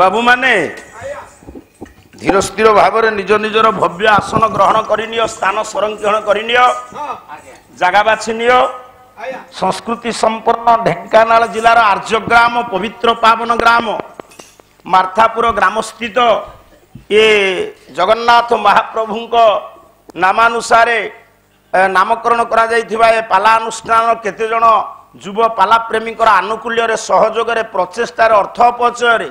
बाबू माने धीर स्थिर भाव निज निजर भव्य आसन ग्रहण करनियो स्थान संरक्षण करनियो जगह बाछि नियो संस्कृति संपन्न ढेंकानाल जिलार आर्यग्राम पवित्र पावन ग्राम मार्थापुर ग्राम स्थित ये जगन्नाथ महाप्रभु नामानुसारे नामकरण करा जाइथिबा ए पाला अनुष्ठान केते जण युव पाला प्रेमी आनुकूल्य सहयोग प्रचेष्टार अर्थ अपचय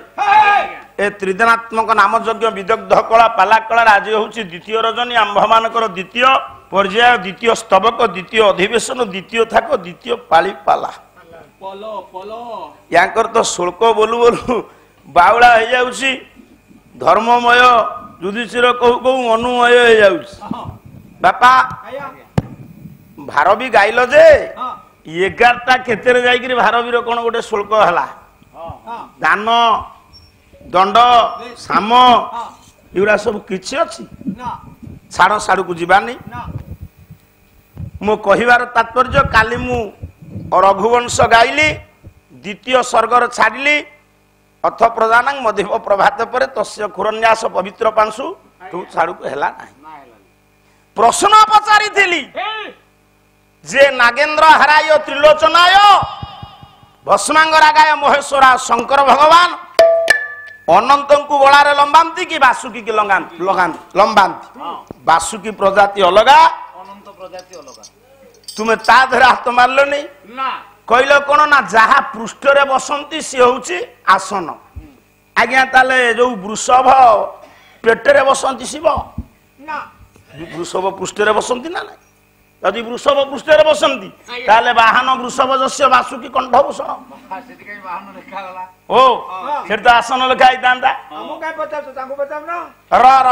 ए त्रिदिनात्मक नाम यज्ञ विदग्ध कला पाला कला आज हूँ द्वितीय रजनी आंभ मानकर द्वितीय पर्याय द्वितीय स्तबक द्वितीय अधिवेशन द्वितीय थाक द्वितीय पाली पाला यांकर तो शुल्क बोलू बोलू बावला हो जाउछि धर्ममय युधिष्ठिर कहू कहू अनुमय हो जाउछि बापा भार भी गाइल जे 11टा क्षेत्र जाइकरी भारवीर कौन गोटे शुल्क है दान दंड साम युरा सब किछि अछि छाड़ साड़ू को जीवानी मो कहिवार तात्पर्य काली मु रघुवंश गाइली द्वितीय सर्गर छाड़िली अथ प्रदान मधिव प्रभात पर तस्य खुरन्यास पवित्र पांशु तू छाड़ू को हैला नाही प्रश्न पचारि थिली जे नागेंद्र हराय त्रिलोचनाय भस्मांगरागाय महेश्वरा शंकर भगवान अनंत को गलारे लंबांती कि वासुकी की लंबांती वासुकी प्रजाति अलगा अनंत प्रजाति अलगा तुमे ता धरे हाथ मारलो नहीं ना कहलो कोन ना जहा पृष्ठ रे बसंती से होची आसन आज्ञा ताले जो वृषभ पेट रे बसंती शिव ना वृषभ पृष्ठ रे बसंती ना ना यदि वृषभ पृष्ठ रे बसंती ताले वाहन वृषभ जस्य वासुकी कंठभूषण सेति कई वाहन लिखा गला ओ फिर तो आसन लिखाई दांदा हमु काय पचास तांको पचास ना र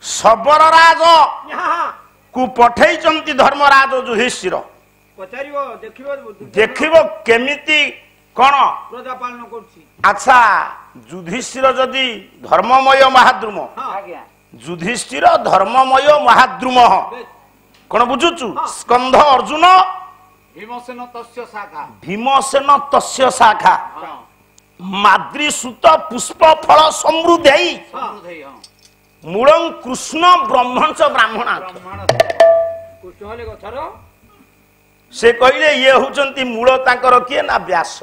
सबर राज को पठेई चंती धर्मराज युधिष्ठिर पचारिबो देखिबो केमिति कोन प्रजा पालन करछि अच्छा युधिष्ठिर जदि धर्ममय महाद्रुम आज्ञा युधिष्ठिर धर्ममय महाद्रुम कौन बुझुचु स्कंध अर्जुन भीमसेन तस्य शाखा माद्रीसुत पुष्प फल समृद्धि मूल कृष्ण ब्रह्मंच ब्राह्मण से कहले ये होचंती मूल तांकर किए ना व्यास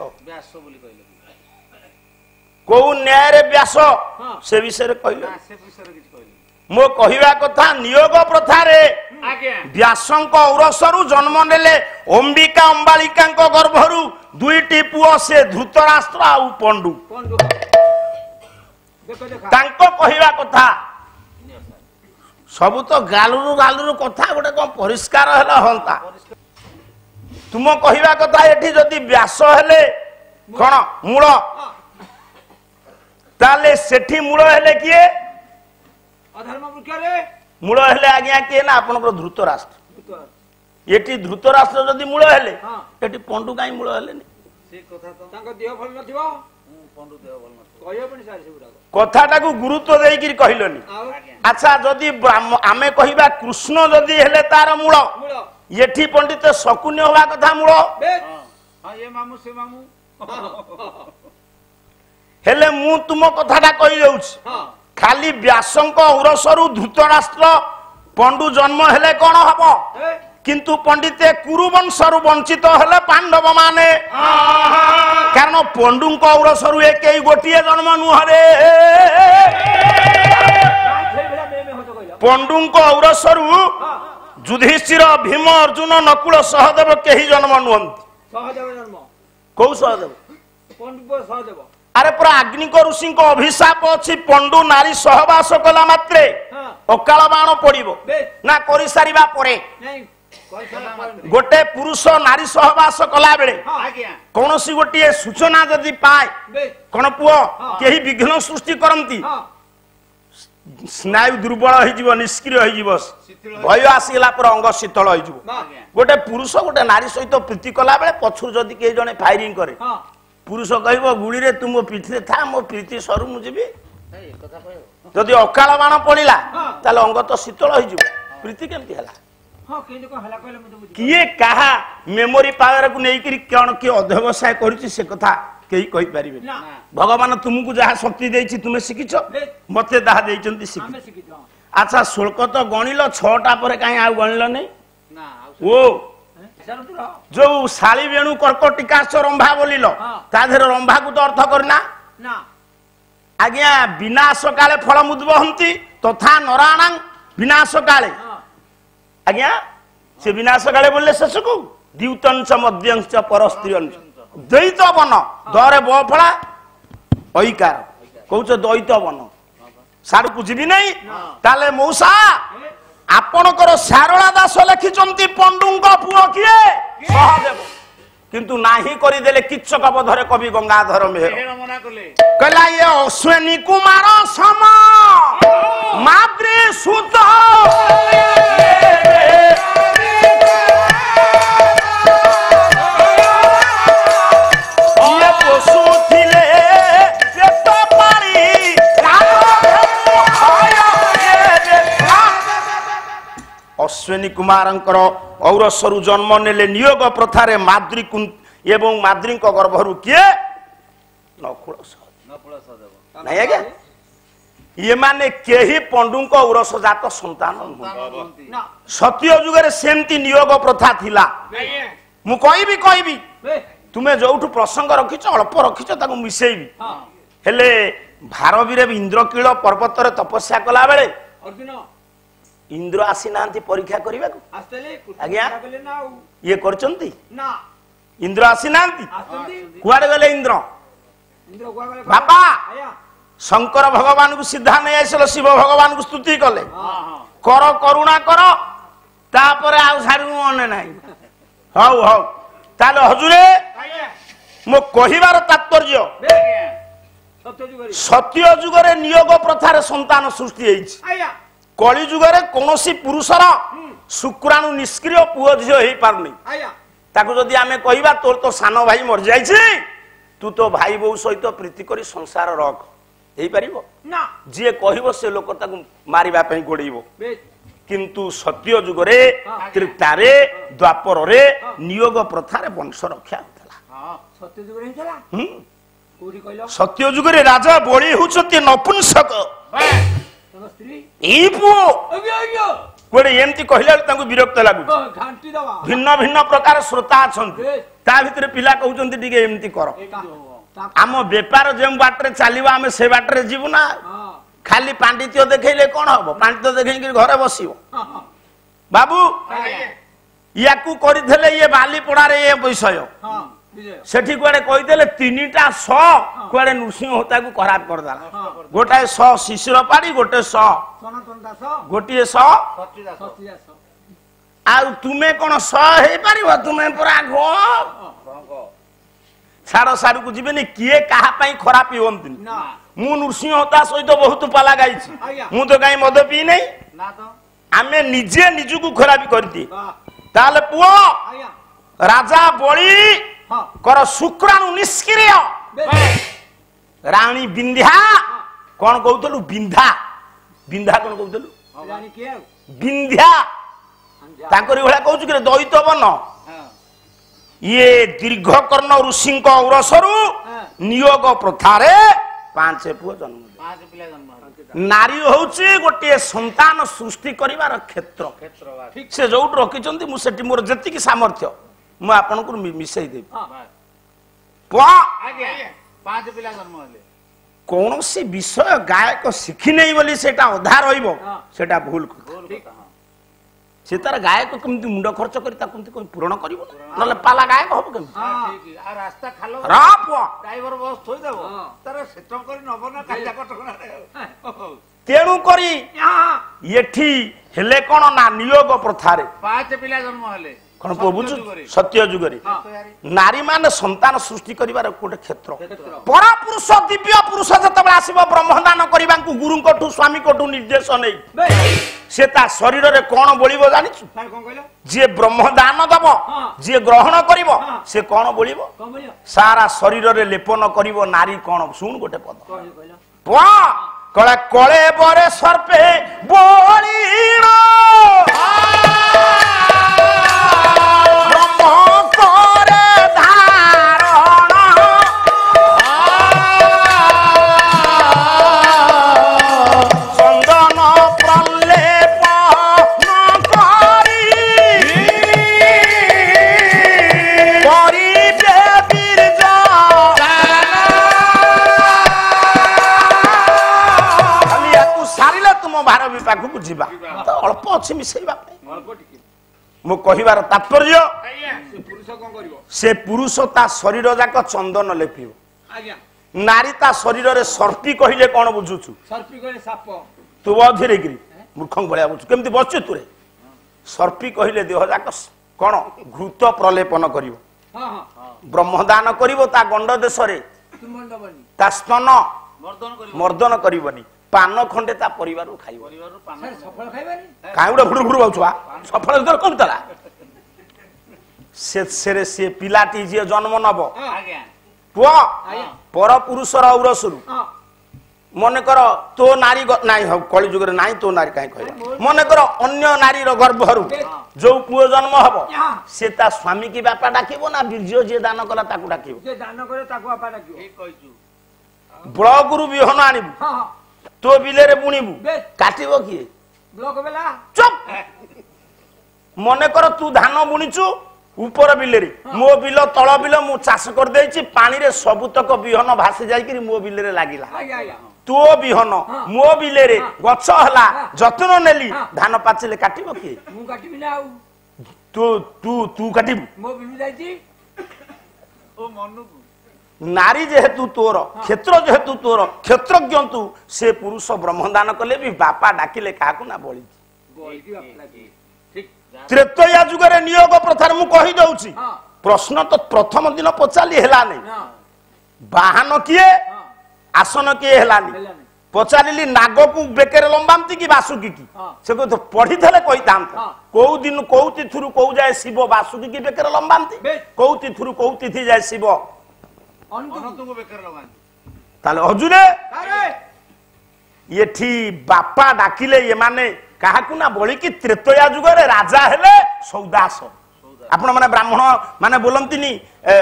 को न्याय रे व्यास से विषय कहले मो कहिबा कथा नियोग प्रथा रे व्यासंक औरसरु जन्म नेले अंबिका अंबालिका गर्भरु दुईटी पुओ से धृतराष्ट्र आ पंडु तांको कहिबा कथा सब तो गालुरु कथा गोटे कौन परिष्कार हैला हंता तुम कहिबा कथा एठी जदि व्यास हेले कोन मूल ताले सेठी मूल हेले किए अधर्म वृक्ष रे मूल हेले आज्ञा किए ना आपनकर धृतराष्ट्र एठी धृतराष्ट्र जदि मूल हेले एठी पंडु काई मूल हेले नि से कथा तो तांको देह भल नथिबो पंडु देह भल नथिबो कहयो पनि सारी सेबुडा कथाटा को गुरुत्व देई कि कहलोनी अच्छा जदि आमे कहिबा कृष्ण जदि हेले तार मूल एठी पंडित शकुन्य होवा कथा मूल हां ये मामू से मामू हेले मु तुम कथाटा कहि जाउछ खाली व्यासंक औरसरु धृतराष्ट्र पंडु जन्म हेले कौन हम किंतु पंडिते कुरुवंशरु वंचित हेले पांडव माने कारण पंडुंक औरसरु एक गोटिए जन्म नुहरे पंडुंक औरसरु युधिष्ठिर भीम अर्जुन नकुल सहदेव केही जन्म नुहंती सहदेव जन्म को सहदेव पंडु सहदेव अरे पूरा अग्निक ऋषि अभिशाप अच्छी पंडु नारी सहवास कला मात्रे अकाल बाण पड़िबो ना करि सारिबा परे गोटे पुरुष नारी सहवास कला बेले कौनसी गोटे सूचना जदि पाए कौन पुओ केही विघ्न सृष्टि करंती स्नायु दुर्बल हो जीव निष्क्रिय हो जीव भय आसीला पर अंग शीतल हो जीव गोटे पुरुष गोटे नारी सहित प्रीति कला बेले पछुर जदि के जने फायरिंग करे पुरुष कहब गुड़ी रे तुम पिठी था मो प्रीति सरू मुझे जदि अकाल बाण पड़ा ताले अंग तो शीतल हो प्रीति केमती है किए कहा मेमोरी पावर को लेकर कौन किए अध्यवसाय कर कथा कई कहि परिबे भगवान तुमको जहा शक्ति देछि तुमे शिखिछ मते दाहा देइचंती शिखि अच्छा शुल्क तो गणिल 6टा पर काई आ गणिल नै ओ जो शाली वेणु कर्कटिकाश रंभा बोलिल ता धेर रंभा को तो अर्थ करना आज्ञा विनाश काले फल मुद्वहंती तथा नराणां विनाश काले आज्ञा से विनाश काले बोलले शेष को द्यूतंच मध्यंच परस्त्रियंच द्वैत वन दरे बफला ऐकार कहउछ द्वैत वन साडू को जीवी नहीं ताले मौसा आपणकर सारला दास लिखिचंती पंडुंग पुओ किए सहदेव किंतु नाही करि देले किच्चक बधरे कवि गंगाधर मेहर कहला ये अश्विनी कुमार सम माद्री सुत ये पशु थिले पेट पारी अश्विनी कुमारंकर औरसरु जन्म नेले नियोग प्रथारे माद्री एवं माद्री गर्भरु किए नकुल सहदेव नहीं आज्ञा ये माने केही पंडुंक औरस जात संतान सत्य जुगरे सेमती नियोग प्रथा थिला मु कहबी तुमे जोठु प्रसंग रखिछ अल्प रखिछ ताको मिसेइबी हेले भारवीर इंद्रकील पर्वत रे तपस्या कला बेले इंद्र आसी नांती परीक्षा करिबा को आज्ञा ये करचंती ना इंद्र आसी नांती कुआडे गले इंद्र बाबा शंकर भगवान को सीधा नहीं आइसलो शिव भगवान को स्तुति कले कर करुणा कर तापरे आ सारी मने नाही हौ हौ ताले हजुरे मो कहिबार तात्पर्य सत्य जुगरे नियोग प्रथारे संतान सृष्टि हेछि कली जुगरे कोनोसी पुरुषर शुक्राणु निष्क्रिय पुओ झियो हेई पारनी ताको जदि आमे कहिबा तोर तो सानो भाई मर जाइछि तू तो भाई बहू सहित प्रीति करी संसार रख हेई परिबो ना जे कहिबो से लोक ताको मारिबा पई गोडीबो किंतु सत्य जुगरे त्रेतारे द्वापर रे नियोग प्रथारे वंश रक्षा होतला सत्य जुगरे हेतला कोडी कहलो सत्य जुगरे राजा बळी हुचते नपुंसक ई पुओ कोडे एमती कहले तांको विरक्त लागु घांटी दवा भिन्न भिन्न प्रकार श्रोता अछंती ता भितरे पिला कहउचंती दिगे एमती कर आम व्यापार जे बाटरे चलिबा आमे से बाटरे जीवु ना खाली पांडित्य देखैले कोन हबो पांडित्य देखै कि घरे बसिबो बाबू याकू करिथले ये बाली पड़ा रे ये विषय सेठी कुआडे कहिदेले तीनटा स कुआडे नृसिंह होता को खराब कर दाला गोटाए स शिशिर पाड़ी गोटे स सनातन दास गोटिए स सत्य दास आ तुमे कोन स हे परिबो तुमे पूरा गो सारो सारू को जीवेनी किए कहा पई खराब होंती ना मु नृसिंह होता सहित बहुत पाला गाइछि मु तो काई मद पी नहीं ना तो आमे निजे निजु को खराब करती ताले पुओ राजा बळी कर शुक्राणु निष्क्रिय रानी बिंध्या कौन कहतलु बिंधा बिंधा कौन कहतलु रानी के बिंध्या ताकरी भला कहछु कि दैत वन ये दीर्घकर्ण ऋषि औरसरु नियोग प्रथारे 5 पुओ जन्म 5 पिला जन्म नारी होउची गोटे संतान सृष्टि करिवार क्षेत्र ठीक से जोट रखिचंती मु सेठी मोर जति की सामर्थ्य मु आपन को मिसई दे पा आगे 5 पिला जन्म होले कोन से विषय गायक सिखि नै बोली सेटा अधा रहिबो सेटा भूल ठीक से तार गायक केमती मुंड खर्च करी ता केमती कोई पूर्ण करिवो नले पाला गायक होबो केमती ठीक आ रास्ता खालो राप ड्राइवर बस थोई देबो तार सेटम करी नबो ना काइला कटकना तेणु करी येठी हेले कोन ना नियोग प्रथारे 5 पिला जन्म होले कोन बुझु सत्य जुगरे नारी मान संतान सृष्टि करिवार कोटे क्षेत्र परा पुरुष दिव्य पुरुष जतबे आसीबो ब्रह्मदान करिबा को गुरु कोठु स्वामी कोठु निर्देश नै से ता शरीर रे कोन बोलिबो जानिछु कोन कहलो जे ब्रह्मदान दबो जे ग्रहण करिवो से कोन बोलिबो सारा शरीर रे लेपन करिवो नारी कोन सुन गोटे पद वा कळे कळे बरे सर्पे बोलिनो पाखक जीवा तो अल्प अच्छी मिसेबा मो कहिबार तात्पर्य से पुरुष ता शरीर जाक चंदन लेपिब नारी ता शरीर रे सर्पी कहिले कोन बुझुछु सर्पी कहिले साप तू अधीरे गिरी मूर्खं भलिया बुझु केमति बच्चु तुरे सर्पी कहिले देह जाक कोन घृत प्रलेपन करिवो ब्रह्मदान करिवो ता गंड देश रे ता स्तन मर्दन करिवनी पान खंडे ता परिवार खाइबो सफल खाइबनी काउडा फुडु फुडु बाउछवा सफल दर कोनतला से पिलाटी जे जन्म नब आज्ञा पुआ पर पुरुषर औरसरु मन कर तो नारी नाई हो कली जुगरे नाई तो नारी काई कहला मन कर अन्य नारी रो गर्भरु जो पुओ जन्म हबो से ता स्वामी की बापा डाकिबो ना बीर्ज जे दान कला ताकू डाकिबो जे दान करे ताकू बापा डाकिबो ठीक कहजु बळ गुरु बिहन आनिबु तो बिले रे बुणीबु काटिबो किए ब्लॉक बेला चुप मन कर तू धान बुणीचु ऊपर बिले रे मो बिल तळ बिल मु चाष कर देछि पानी रे सबुतक बिहन भासी जाई कि मो बिले रे लागिला तो बिहन मो बिले रे गछ हला जतन नेली धान पाचिले काटिबो कि मु काटिबि ना तू तू तू काटिबु मो बिलु जाईछि ओ मनु नारी जेहेतु तोर क्षेत्र जेहेतु तोर क्षेत्रज्ञ तू से पुरुष ब्रह्मदान कले भी बापा डाकिले काकू ना बळी त्रेतया जुगरे नियोग प्रथार मु कहि दउछि प्रश्न तो प्रथम दिन पचाली हेला नै बाहन किए आसन किए हेला नै पचारिली नाग को बेकेरे लंबामती की बासुकी की से को तो पढ़ी थले कहि तांत को दिन को तिथुरु को जाय शिव बासुकी की बेकेरे लंबामती को तिथुरु को तिथि जाय शिव अनंतु को बेकेरे लंबामती ताले हजुरे ये ठी बापा डाकिले ये माने काहाकू ना बोली कि त्रेतया जुगरे राजा हेले सौदास आपण माने ब्राह्मण माने बोलंतिनी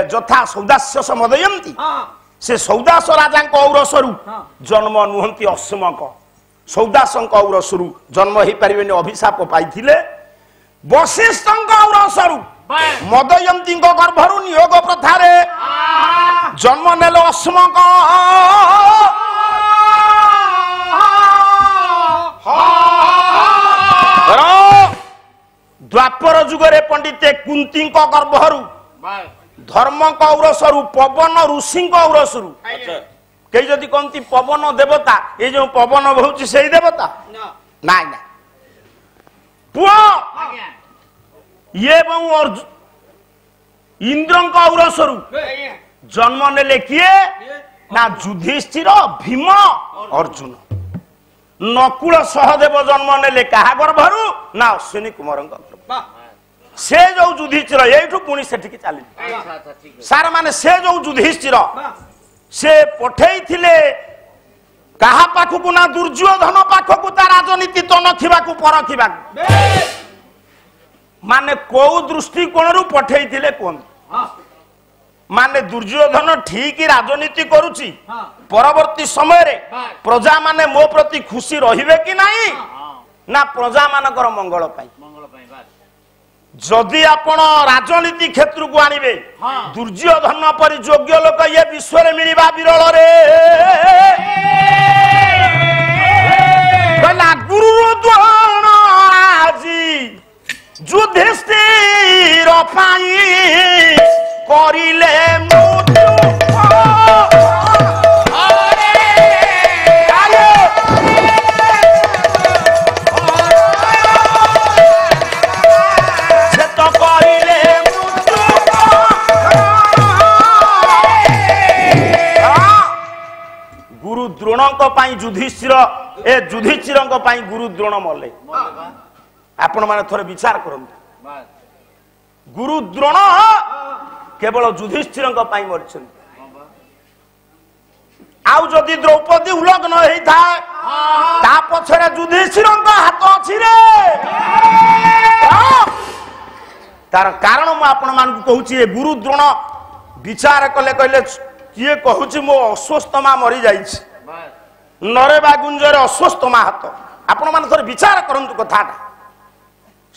जथा सौदास्य समदयंती से सौदास राजा को औरसरु जन्म नुहंती असमक सौदास को औरसरु जन्म ही परिबेनी अभिशाप पाइथिले वशिष्ठ को औरसरु मदयंती को गर्भरु नियोग प्रथारे जन्म नेलो असमक द्वापर जुगरे पंडिते कुंती गर्भरु धर्म औरसरु पवन ऋषि औरसरु कई जदि कहती पवन देवता ये जो पवन बहुची से देवता नाई ना पुओ ये इंद्र औरसरु जन्म नेले किए ना युधिष्ठिर भीम अर्जुन नकुल सहदेव जन्म नेले कहा गर्भरु ना अश्विनी कुमार से जो युधिष्ठिर एठू पुणी सेठी चली सार माने से जो युधिष्ठिर से पठेई थिले कहा पाखकु ना दुर्योधन पाखकु ता राजनीति तो नथिबा को परखिबा माने को दृष्टि कोणरु पठेई थिले कोन माने दुर्योधन ठीक राजनीति करूची परवर्ती समय रे प्रजा माने मो प्रति खुशी रहिबे कि नाही ना प्रजा मानकर मंगल पाई जदि आपण राजनीति क्षेत्र को आनिबे दुर्योधन परि योग्य लोक ये विश्व रे मिलिबा विरल रे कला गुरु द्रोण आजी युधिष्ठिर पाई करिले गुरु द्रोणों पाई युधिष्ठिर ए युधिष्ठिर पाई गुरु द्रोण मले आपण माने थोड़े विचार करंतु गुरु द्रोण केवल युधिष्ठिर पाई मरछन आउ जदि द्रौपदी उलग्न हेई थाए ता पछरे युधिष्ठिर हाथ अछि रे तार कारण मु आपण मान को कहूची ए गुरु द्रोण विचार कले कहले किए कहूची मो अस्वस्थ मा मरी जाईछि नरेबा गुंजरे अस्वस्थ मा हाथ आपण मान थोड़े विचार करंतु कथाटा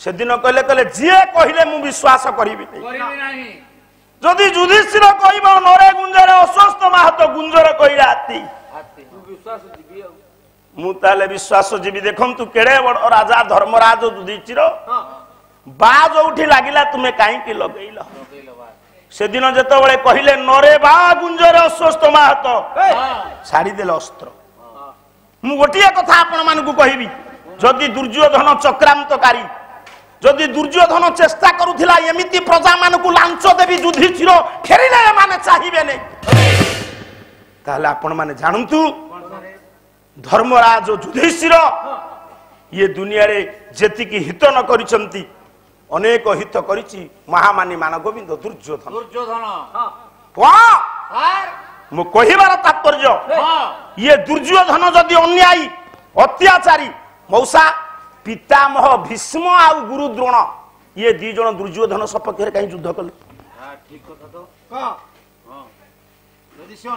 से दिन कहले कहले जे कहिले मु विश्वास करिबि नाही जदि युधिष्ठिर कहबो नरे गुंजरे अस्वस्थ मा हाथ गुंजर कहिला हाथी विश्वास दिबि मु ताले विश्वास जीवी देखंतु केड़े बड़ राजा धर्मराज युधिष्ठिर बा जोठी लागिला तुमे काई की लगैल से दिन जतो बळे कहिले नरे बा गुंजर अस्वस्थ माहत छाड़ी देल अस्त्र मु गोटिया कथा आपण मानकु कहिबी जदि दुर्योधन चक्रांतकारी जदि दुर्योधन चेष्टा करूथिला एमिति प्रजा मानकु लांच देबी युधिष्ठिर फेरिले माने चाहिबे नै ताले आपण माने जानंतु धर्मराज युधिष्ठिर ये दुनिया रे जेति की हित न करिसंती अनेक हित करिछि महामानी मान गोविंद दुर्योधन मु कहिबार तात्पर्य ये दुर्योधन जदि अन्यायी अत्याचारी मौसा पितामह भीष्म आ गुरु द्रोण ये दी जण दुर्योधन सपक्ष रे कहीं युद्ध कले ठीक कथा तो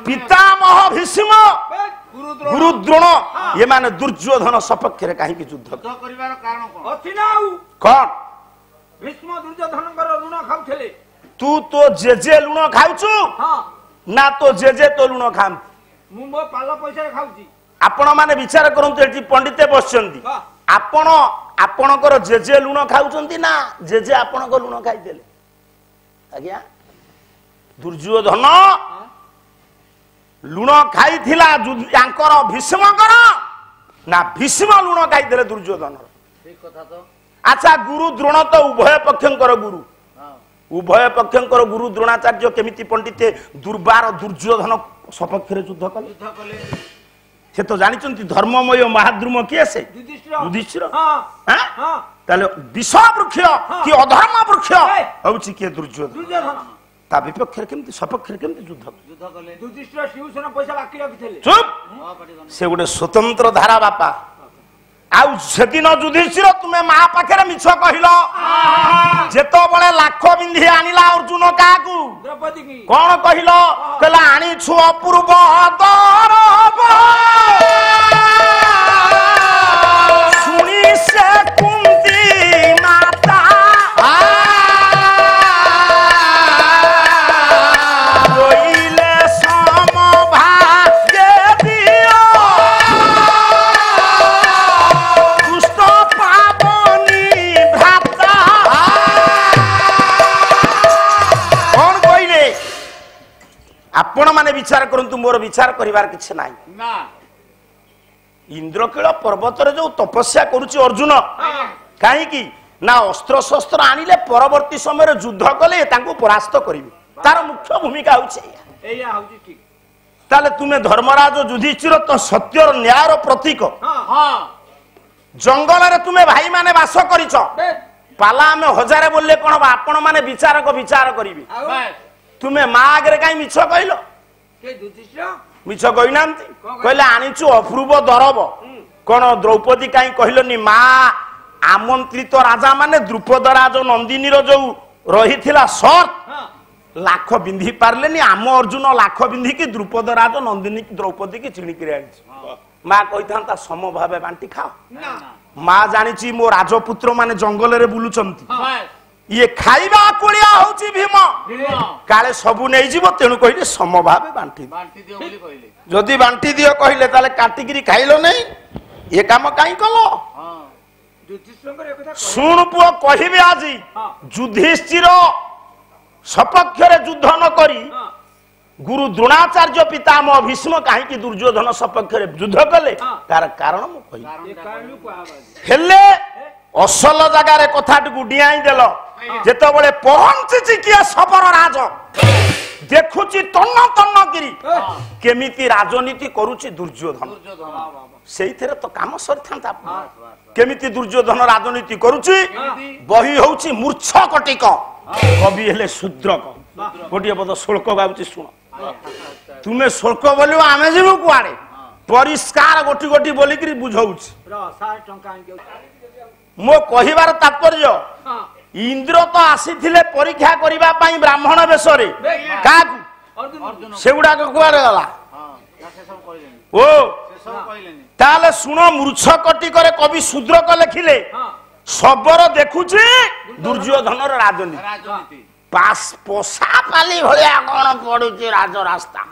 पितामह भीष्म गुरु द्रोण ये माने दुर्योधन सपक्ष रे कहीं युद्ध करिवार कारण कोन अछि नाउ कोन भीष्म दुर्योधन कर लुण खाउथले तू तो जेजे लुण खाउछु हां ना तो जेजे तो लुण खाम मु मो पाला पैसा रे खाउची आपण माने विचार करंतु एठी पंडिते बसचंती आपण आपणकर जेजे लुण खाउचंती ना जेजे आपणको लुण खाइ देले आज्ञा दुर्योधन लुण खाई थिला यांकर भीष्मकर ना भीष्म लुण खाई देले दुर्योधन ठीक कथा तो अच्छा गुरु द्रोण तो उभय पक्षंकर गुरु उभय पक्षंकर गुरु द्रोणाचार्य केमिति पंडिते दुर्बार दुर्योधन सपक्ष रे युद्ध कले से तो जानिचंती धर्ममय महाद्रुम किए से युधिष्ठिर हां हां ताले विष वृक्ष कि अधर्म वृक्ष होउची के दुर्योधन ता विपक्ष रे केमिति सपक्ष रे केमिति युद्ध कले युधिष्ठिर शिवसेना पैसा बाकी रखिथले चुप से गोटे स्वतंत्र धारा बापा आउ सेदिन युधिष्ठिर तुमे मा पाखरे मिछ कहिलो जेतो बळे लाख बिंधी आनिला अर्जुन काकू द्रौपदी की कोन कहिलो कहला आनी छु अपूर्व दरब सुनी से कुंती माता रोइले समभाग्य दियो आपण माने विचार करंतु मोर विचार करिवार किछ नाही ना इंद्रकील पर्वत रे जो तपस्या करूची अर्जुन काहे की ना अस्त्र शस्त्र आनिले परवर्ती समय रे युद्ध कले तांको परास्त करिवे तार मुख्य भूमिका होची एया होची ठीक ताले तुमे धर्मराज युधिष्ठिर तो सत्यर न्यायर प्रतीक हां जंगल रे तुमे भाई माने वास करिछो पाला में हजारे बोलले कोन आपण माने विचार को विचार करिवे तुमे मा आगे कहीं मिछ कहलो मिछ कहीनांती कहले आनीचु अपूर्व दरब कौन द्रौपदी कहीं कहलोनी मा आमंत्रित राजा माने द्रुपद राज नंदिनी जो रही शर्त लाख बिंधी पारलेनी आम अर्जुन लाख बिंधी की द्रुपद राज नंदिनी की द्रौपदी की चिणिक माँ कही सम भाव बांटी खाओ माँ जानी मो राजपुत्र माने जंगल रे बुलुचंती ये खाइबा कोलिया होची भीम काले सबु नै जीवो तेनु कहिले समभाव बांटी दियो बोली कहिले जदी बांटी दियो कहिले ताले काटिगिरी खाइलो नै ये काम काई कलो हां युधिष्ठिर एक कथा सुन पुओ कहिबे आजी युधिष्ठिर सपक्ष रे युद्ध न करी गुरु द्रोणाचार्य पितामह भीष्म काहे की दुर्योधन सपक्ष रे युद्ध कले तार कारण मु कहि हेले असल जगह रे कथाटू डियाई देल जेतो बळे पहुंची किया सबर राज देखुची तन्न तन्न गिरी केमिति राजनीति करूची दुर्योधन सेइथरे तो काम सरथांता केमिति दुर्योधन राजनीति करूची बही होउची मूर्छ कटिक कवि हेले शूद्रक गोटिए पद शुल्क गाउची सुन तुमे शुल्क बोलियो आमे जेबु कुआडे परिष्कार गोटी गोटी बोली करी बुझौची र 60 टंका मो कहिबार तात्पर्य इंद्र तो आसीथिले परीक्षा करिबा पई ब्राह्मण बेसरे काकू सेगुडा को कुआरे गला ओ ताले सुनो मूर्छ कटी करे कवि शूद्र को लिखिले सबर देखुची दुर्योधन राजनीति पोषा पाली भलिया कौन पड़ुची राज रास्ता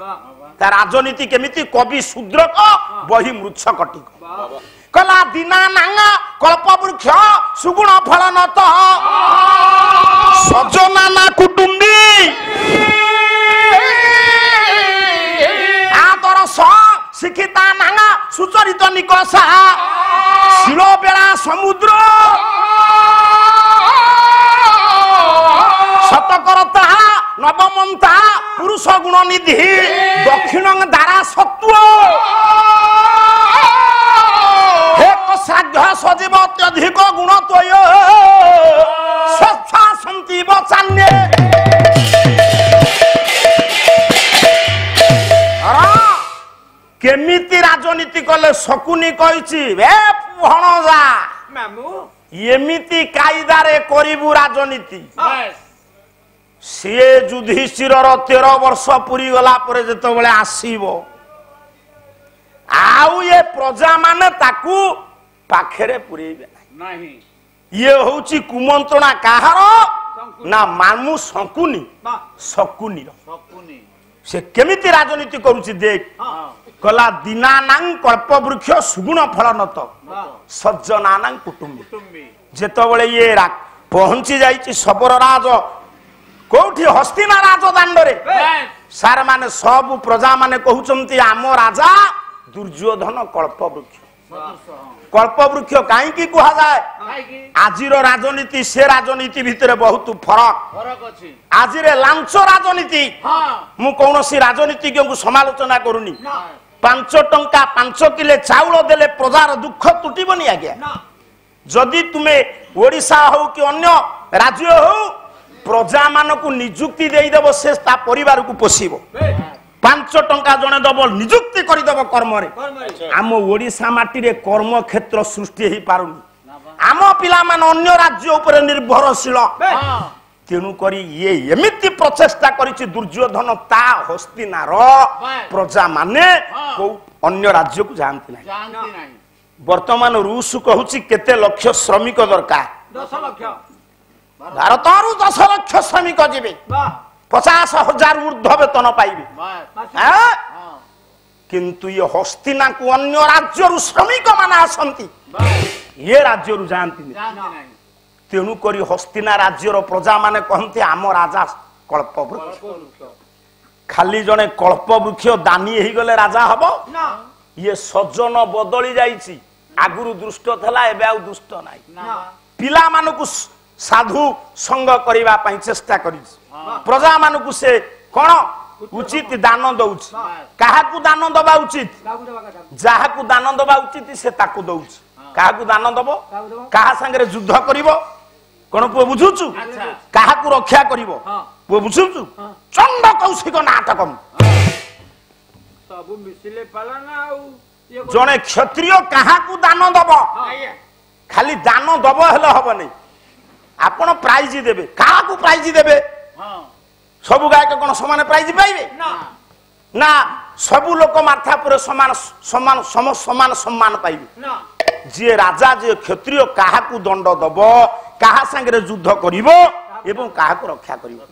ता राजनीति केमिति कवि शूद्रक बही मृच्छकटिक कला दीना नांगा कल्प वृक्ष सुगुण फल नत सजना ना कुटुंबी आदर शिक्षिता नांगा सुचरित निकषा शिल बेला समुद्र शतकरता नवमंता पुरुष गुण निधि दक्षिण दारा सत्व साध्य सजीव अत्यधिक गुण तोय स्वस्था सन्ति बचान्ये केमिति राजनीति कले शकुनी कहिछि ए भणजा मामू एमिति कायदारे करिबु राजनीति सीए युधिष्ठिर 13 वर्ष पुरी गला परे जतो बेले आसीबो आउ ये प्रजा माने ताकू पाखेरे पुरेबे नाही ये होची कुमंत्रणा काहार ना मामू शकुनी शकुनी से केमिति राजनीति करूची देख कला दीनानां कल्प वृक्ष सुगुण फल नत सज्जनानां कुटुंबी जेतो बेले ये पहुंची जाईची सबर राज कोठी हस्तिना राजदांड रे सार माने सब प्रजा माने कहउचंती आम राजा दुर्योधन कल्प वृक्ष कल्प वृक्ष कहीं कह जाए आजिर राजनीति से राजनीति भितर बहुत फरक अच्छी आज लांच राजनीति मु कौन राजनीतिज्ञ को समालोचना करूनी 5 टंका 5 किले चाउल देले प्रजार दुख तुटिबनी आज्ञा जदि तुम्हें ओडिशा हो कि अन्य राज्य हो प्रजा मानकु नियुक्ति देदेव से परिवार को पोषिब 5 टंका जने दब नियुक्ति करदेव कर्म आम ओडिशा माटी रे कर्म क्षेत्र सृष्टि हो पारुनी आम पिला मान अन्य राज्य उपर निर्भरशील तेणु करी ये एमिति प्रचेष्टा करिछि दुर्योधन ता हस्तिनार प्रजा माने को अन्य राज्य को जानती नहीं वर्तमान रूस कहूछि केते लक्ष श्रमिक दरकार 10 लाख भारत 10 लाख श्रमिक जीवे 50,000 ऊर्ध्व वेतन पाइबे किंतु ये हस्तिना को अन्य राज्य श्रमिक मान आसंती ये राज्य जानती नहीं तेणु करी हस्तिना राज्यर प्रजा माने कहते आम राजा कल्पवृक्ष खाली जने कल्पवृक्ष दानी ही गले राजा हबो ये सज्जन बदली जाइछि आगुरु दुष्ट थला एबे आ दुष्ट नाही पिला मानकु साधु संग करिवा पई चेष्टा करि प्रजा मानकु से कोन उचित दान दउछि काहाकु दान दबा उचित जाहाकु दान दबा उचित से ताकु दउछि काहाकु दान दबो काहा संगे युद्ध करिवो कोन पु बुझुछु काहाकु रक्षा करिवो पु बुझुछु चंड कौशिक नाटक सब मिसिले पालाना आ जने क्षत्रिय काहाकु दान दबो खाली दान दबो हेले हबो नै आपण प्राइज देबे काहाकु प्राइज देबे सब गायक कोन समान प्राइज पाइबे ना सब लोक माथा पर समान समान समान सम्मान पाइबे जे राजा जे क्षत्रिय काहाकु दंड दबो काहा संगे युद्ध करिवो एवं काहाकु रक्षा करिवो।